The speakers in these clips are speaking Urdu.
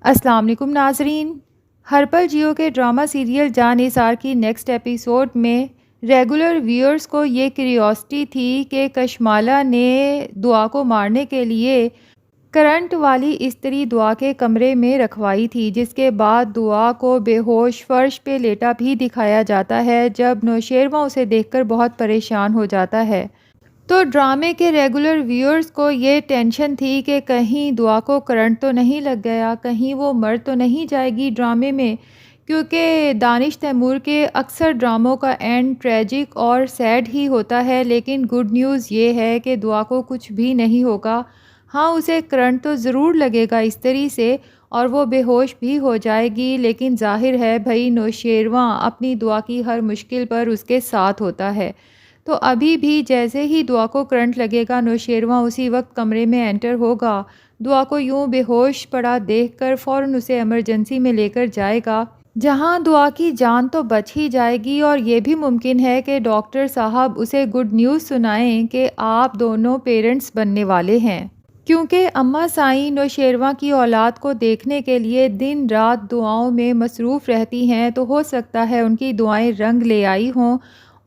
السلام علیکم ناظرین، ہرپل جیو کے ڈرامہ سیریل جان نثار کی نیکسٹ ایپیسوڈ میں ریگولر ویورز کو یہ کیوریوسٹی تھی کہ کشمالہ نے دعا کو مارنے کے لیے کرنٹ والی استری دعا کے کمرے میں رکھوائی تھی، جس کے بعد دعا کو بے ہوش فرش پہ لیٹا بھی دکھایا جاتا ہے جب نوشیروان اسے دیکھ کر بہت پریشان ہو جاتا ہے۔ تو ڈرامے کے ریگولر ویورز کو یہ ٹینشن تھی کہ کہیں دعا کو کرنٹ تو نہیں لگ گیا، کہیں وہ مر تو نہیں جائے گی ڈرامے میں، کیونکہ دانش تیمور کے اکثر ڈراموں کا اینڈ ٹریجک اور سیڈ ہی ہوتا ہے، لیکن گڈ نیوز یہ ہے کہ دعا کو کچھ بھی نہیں ہوگا۔ ہاں، اسے کرنٹ تو ضرور لگے گا استری سے اور وہ بے ہوش بھی ہو جائے گی، لیکن ظاہر ہے بھائی نوشیروان اپنی دعا کی ہر مشکل پر اس کے ساتھ ہوتا ہے۔ تو ابھی بھی جیسے ہی دعا کو کرنٹ لگے گا نوشیروان اسی وقت کمرے میں انٹر ہوگا، دعا کو یوں بے ہوش پڑا دیکھ کر فوراً اسے ایمرجنسی میں لے کر جائے گا، جہاں دعا کی جان تو بچ ہی جائے گی، اور یہ بھی ممکن ہے کہ ڈاکٹر صاحب اسے گڈ نیوز سنائیں کہ آپ دونوں پیرنٹس بننے والے ہیں، کیونکہ اماں سائیں نوشیروان کی اولاد کو دیکھنے کے لیے دن رات دعاؤں میں مصروف رہتی ہیں، تو ہو سکتا ہے ان کی دعائیں رنگ لے آئی ہوں۔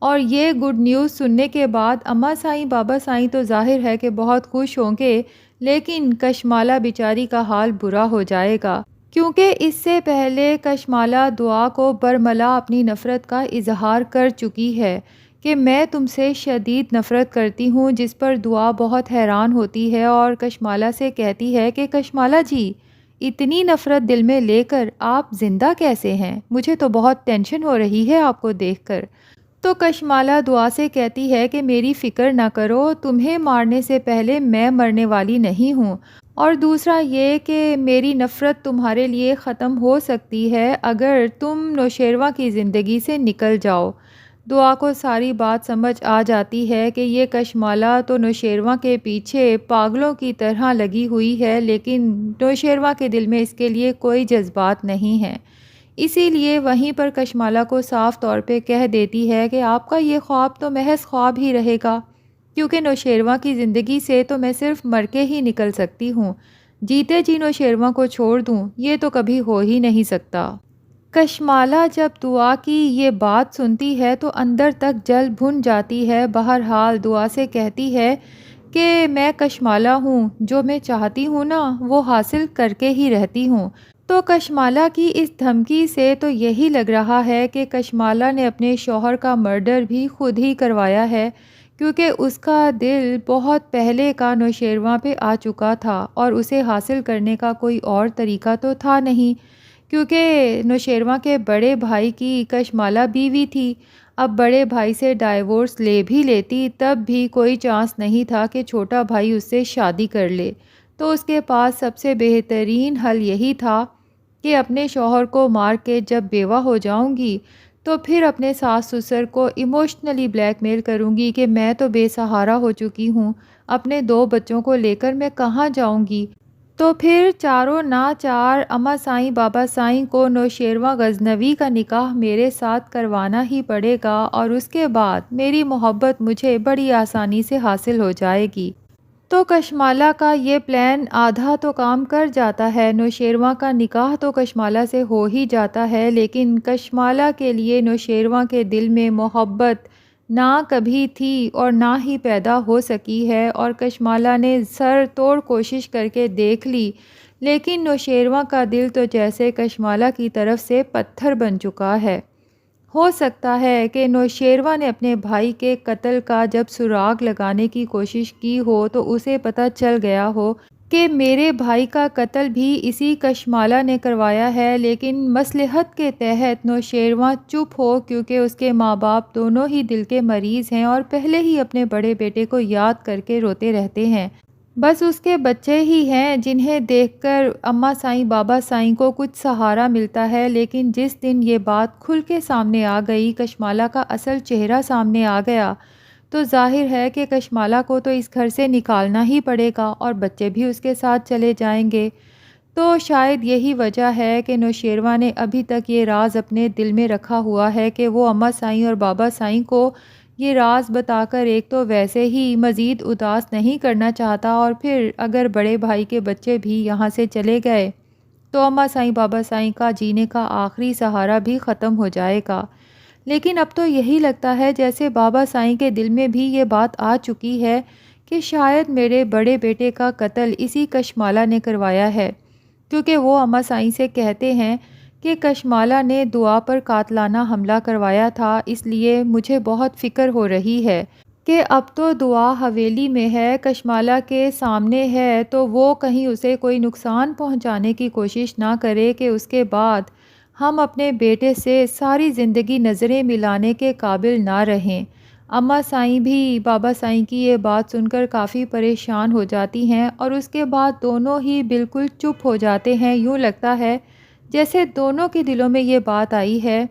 اور یہ گڈ نیوز سننے کے بعد اماں سائیں بابا سائیں تو ظاہر ہے کہ بہت خوش ہوں گے، لیکن کشمالہ بیچاری کا حال برا ہو جائے گا، کیونکہ اس سے پہلے کشمالہ دعا کو برملا اپنی نفرت کا اظہار کر چکی ہے کہ میں تم سے شدید نفرت کرتی ہوں، جس پر دعا بہت حیران ہوتی ہے اور کشمالہ سے کہتی ہے کہ کشمالہ جی، اتنی نفرت دل میں لے کر آپ زندہ کیسے ہیں؟ مجھے تو بہت ٹینشن ہو رہی ہے آپ کو دیکھ کر۔ تو کشمالہ دعا سے کہتی ہے کہ میری فکر نہ کرو، تمہیں مارنے سے پہلے میں مرنے والی نہیں ہوں، اور دوسرا یہ کہ میری نفرت تمہارے لیے ختم ہو سکتی ہے اگر تم نوشیروان کی زندگی سے نکل جاؤ۔ دعا کو ساری بات سمجھ آ جاتی ہے کہ یہ کشمالہ تو نوشیروان کے پیچھے پاگلوں کی طرح لگی ہوئی ہے، لیکن نوشیروان کے دل میں اس کے لیے کوئی جذبات نہیں ہیں، اسی لیے وہیں پر کشمالہ کو صاف طور پہ کہہ دیتی ہے کہ آپ کا یہ خواب تو محض خواب ہی رہے گا، کیونکہ نوشیروان کی زندگی سے تو میں صرف مر کے ہی نکل سکتی ہوں، جیتے جی نوشیروان کو چھوڑ دوں یہ تو کبھی ہو ہی نہیں سکتا۔ کشمالہ جب دعا کی یہ بات سنتی ہے تو اندر تک جل بھن جاتی ہے، بہرحال دعا سے کہتی ہے کہ میں کشمالہ ہوں، جو میں چاہتی ہوں نا وہ حاصل کر کے ہی رہتی ہوں۔ تو کشمالہ کی اس دھمکی سے تو یہی لگ رہا ہے کہ کشمالہ نے اپنے شوہر کا مرڈر بھی خود ہی کروایا ہے، کیونکہ اس کا دل بہت پہلے کا نوشیروان پہ آ چکا تھا اور اسے حاصل کرنے کا کوئی اور طریقہ تو تھا نہیں، کیونکہ نوشیروان کے بڑے بھائی کی کشمالہ بیوی تھی۔ اب بڑے بھائی سے ڈائیورس لے بھی لیتی تب بھی کوئی چانس نہیں تھا کہ چھوٹا بھائی اس سے شادی کر لے، تو اس کے پاس سب سے بہترین حل یہی تھا کہ اپنے شوہر کو مار کے جب بیوہ ہو جاؤں گی تو پھر اپنے ساس سسر کو ایموشنلی بلیک میل کروں گی کہ میں تو بے سہارا ہو چکی ہوں، اپنے 2 بچوں کو لے کر میں کہاں جاؤں گی؟ تو پھر چاروں ناچار اماں سائیں بابا سائیں کو نوشیروان غزنوی کا نکاح میرے ساتھ کروانا ہی پڑے گا، اور اس کے بعد میری محبت مجھے بڑی آسانی سے حاصل ہو جائے گی۔ تو کشمالہ کا یہ پلان آدھا تو کام کر جاتا ہے، نوشیروان کا نکاح تو کشمالہ سے ہو ہی جاتا ہے، لیکن کشمالہ کے لیے نوشیروان کے دل میں محبت نہ کبھی تھی اور نہ ہی پیدا ہو سکی ہے، اور کشمالہ نے سر توڑ کوشش کر کے دیکھ لی، لیکن نوشیروان کا دل تو جیسے کشمالہ کی طرف سے پتھر بن چکا ہے۔ ہو سکتا ہے کہ نوشیروان نے اپنے بھائی کے قتل کا جب سراغ لگانے کی کوشش کی ہو تو اسے پتہ چل گیا ہو کہ میرے بھائی کا قتل بھی اسی کشمالہ نے کروایا ہے، لیکن مصلحت کے تحت نوشیروان چپ ہو، کیونکہ اس کے ماں باپ دونوں ہی دل کے مریض ہیں اور پہلے ہی اپنے بڑے بیٹے کو یاد کر کے روتے رہتے ہیں، بس اس کے بچے ہی ہیں جنہیں دیکھ کر اماں سائیں بابا سائیں کو کچھ سہارا ملتا ہے۔ لیکن جس دن یہ بات کھل کے سامنے آ گئی، کشمالہ کا اصل چہرہ سامنے آ گیا، تو ظاہر ہے کہ کشمالہ کو تو اس گھر سے نکالنا ہی پڑے گا اور بچے بھی اس کے ساتھ چلے جائیں گے۔ تو شاید یہی وجہ ہے کہ نوشیروان نے ابھی تک یہ راز اپنے دل میں رکھا ہوا ہے کہ وہ اماں سائیں اور بابا سائیں کو یہ راز بتا کر ایک تو ویسے ہی مزید اداس نہیں کرنا چاہتا، اور پھر اگر بڑے بھائی کے بچے بھی یہاں سے چلے گئے تو اماں سائیں بابا سائیں کا جینے کا آخری سہارا بھی ختم ہو جائے گا۔ لیکن اب تو یہی لگتا ہے جیسے بابا سائیں کے دل میں بھی یہ بات آ چکی ہے کہ شاید میرے بڑے بیٹے کا قتل اسی کشمالہ نے کروایا ہے، کیونکہ وہ اماں سائیں سے کہتے ہیں کہ کشمالہ نے دعا پر قاتلانہ حملہ کروایا تھا۔ اس لیے مجھے بہت فکر ہو رہی ہے کہ اب تو دعا حویلی میں ہے، کشمالہ کے سامنے ہے، تو وہ کہیں اسے کوئی نقصان پہنچانے کی کوشش نہ کرے کہ اس کے بعد ہم اپنے بیٹے سے ساری زندگی نظریں ملانے کے قابل نہ رہیں۔ اماں سائیں بھی بابا سائیں کی یہ بات سن کر کافی پریشان ہو جاتی ہیں اور اس کے بعد دونوں ہی بالکل چپ ہو جاتے ہیں۔ یوں لگتا ہے جیسے دونوں کے دلوں میں یہ بات آئی ہے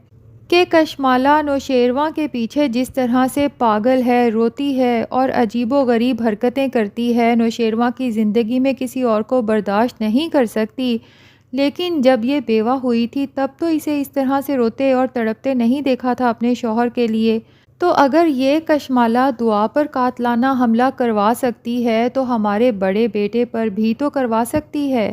کہ کشمالہ نوشیروان کے پیچھے جس طرح سے پاگل ہے، روتی ہے اور عجیب و غریب حرکتیں کرتی ہے، نوشیروان کی زندگی میں کسی اور کو برداشت نہیں کر سکتی، لیکن جب یہ بیوہ ہوئی تھی تب تو اسے اس طرح سے روتے اور تڑپتے نہیں دیکھا تھا اپنے شوہر کے لیے۔ تو اگر یہ کشمالہ دعا پر قاتلانہ حملہ کروا سکتی ہے تو ہمارے بڑے بیٹے پر بھی تو کروا سکتی ہے،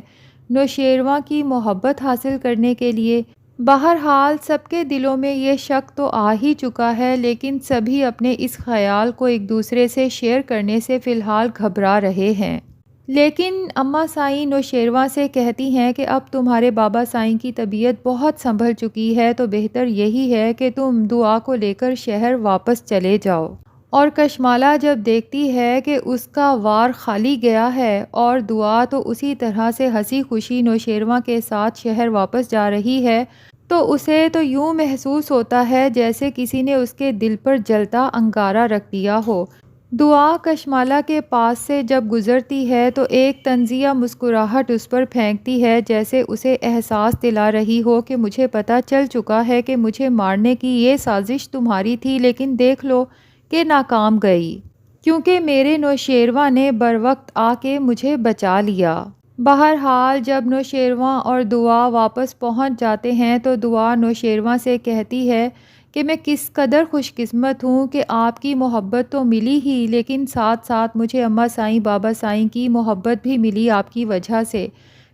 نوشیروان کی محبت حاصل کرنے کے لیے۔ بہرحال سب کے دلوں میں یہ شک تو آ ہی چکا ہے، لیکن سبھی اپنے اس خیال کو ایک دوسرے سے شیئر کرنے سے فی الحال گھبرا رہے ہیں۔ لیکن اماں سائیں نوشیروان سے کہتی ہیں کہ اب تمہارے بابا سائیں کی طبیعت بہت سنبھل چکی ہے، تو بہتر یہی ہے کہ تم دعا کو لے کر شہر واپس چلے جاؤ۔ اور کشمالہ جب دیکھتی ہے کہ اس کا وار خالی گیا ہے اور دعا تو اسی طرح سے ہنسی خوشی نوشیروان کے ساتھ شہر واپس جا رہی ہے، تو اسے تو یوں محسوس ہوتا ہے جیسے کسی نے اس کے دل پر جلتا انگارہ رکھ دیا ہو۔ دعا کشمالہ کے پاس سے جب گزرتی ہے تو ایک طنزیہ مسکراہٹ اس پر پھینکتی ہے، جیسے اسے احساس دلا رہی ہو کہ مجھے پتہ چل چکا ہے کہ مجھے مارنے کی یہ سازش تمہاری تھی، لیکن دیکھ لو کہ ناکام گئی، کیونکہ میرے نوشیروان نے بروقت آ کے مجھے بچا لیا۔ بہرحال جب نوشیروان اور دعا واپس پہنچ جاتے ہیں تو دعا نوشیروان سے کہتی ہے کہ میں کس قدر خوش قسمت ہوں کہ آپ کی محبت تو ملی ہی، لیکن ساتھ ساتھ مجھے اماں سائیں بابا سائیں کی محبت بھی ملی آپ کی وجہ سے۔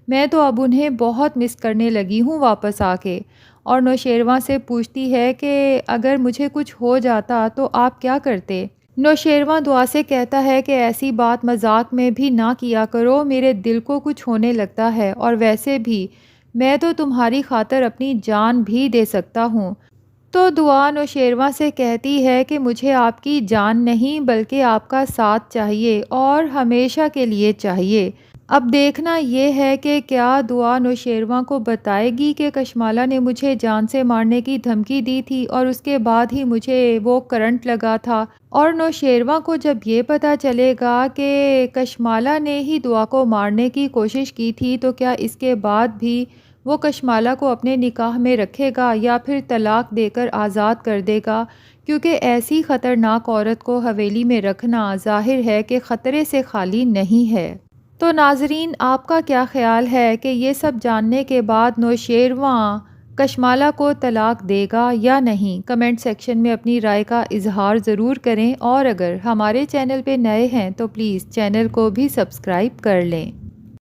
میں تو اب انہیں بہت مس کرنے لگی ہوں واپس آ کے۔ اور نوشیروان سے پوچھتی ہے کہ اگر مجھے کچھ ہو جاتا تو آپ کیا کرتے؟ نوشیروان دعا سے کہتا ہے کہ ایسی بات مذاق میں بھی نہ کیا کرو، میرے دل کو کچھ ہونے لگتا ہے، اور ویسے بھی میں تو تمہاری خاطر اپنی جان بھی دے سکتا ہوں۔ تو دعا نوشیروان سے کہتی ہے کہ مجھے آپ کی جان نہیں بلکہ آپ کا ساتھ چاہیے، اور ہمیشہ کے لیے چاہیے۔ اب دیکھنا یہ ہے کہ کیا دعا نوشیروان کو بتائے گی کہ کشمالہ نے مجھے جان سے مارنے کی دھمکی دی تھی اور اس کے بعد ہی مجھے وہ کرنٹ لگا تھا، اور نوشیروان کو جب یہ پتہ چلے گا کہ کشمالہ نے ہی دعا کو مارنے کی کوشش کی تھی تو کیا اس کے بعد بھی وہ کشمالہ کو اپنے نکاح میں رکھے گا یا پھر طلاق دے کر آزاد کر دے گا؟ کیونکہ ایسی خطرناک عورت کو حویلی میں رکھنا ظاہر ہے کہ خطرے سے خالی نہیں ہے۔ تو ناظرین، آپ کا کیا خیال ہے کہ یہ سب جاننے کے بعد نوشیروان کشمالہ کو طلاق دے گا یا نہیں؟ کمنٹ سیکشن میں اپنی رائے کا اظہار ضرور کریں، اور اگر ہمارے چینل پہ نئے ہیں تو پلیز چینل کو بھی سبسکرائب کر لیں۔